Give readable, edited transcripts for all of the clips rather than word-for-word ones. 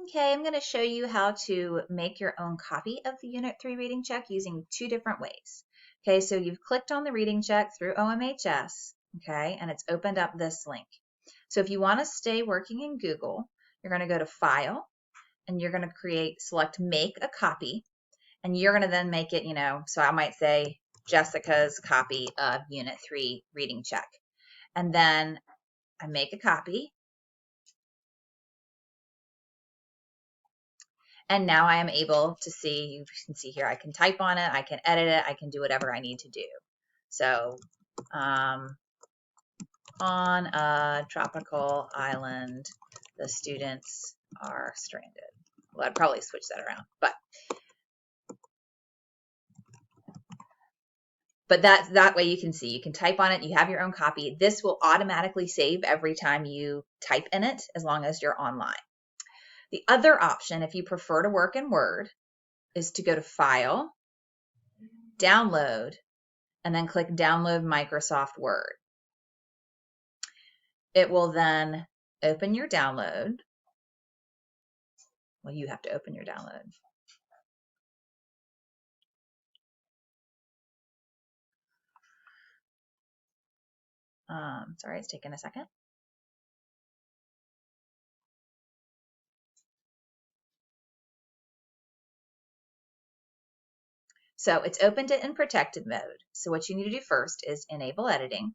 Okay, I'm going to show you how to make your own copy of the Unit 3 reading check using two different ways. Okay, so you've clicked on the reading check through OMHS, okay, and it's opened up this link. So if you want to stay working in Google, you're going to go to File, and you're going to select Make a Copy, and you're going to then make it, so I might say Jessica's copy of Unit 3 reading check. And then I make a copy. And now I am able to see, you can see here, I can type on it, I can edit it, I can do whatever I need to do. So on a tropical island, the students are stranded. Well, I'd probably switch that around, but that way you can see, you can type on it, you have your own copy. This will automatically save every time you type in it, as long as you're online. The other option, if you prefer to work in Word, is to go to File, Download, and then click Download Microsoft Word. It will then open your download. Well, you have to open your download. Sorry, it's taking a second. So it's opened it in protected mode. So what you need to do first is enable editing.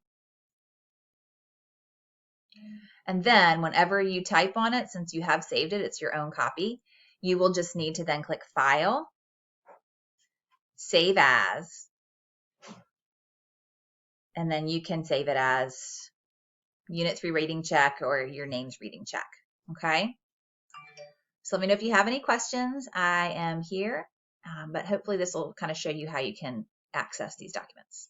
And then whenever you type on it, since you have saved it, it's your own copy, you will just need to then click File, Save As, and then you can save it as Unit 3 reading check or your name's reading check, okay? So let me know if you have any questions. I am here, but hopefully this will kind of show you how you can access these documents.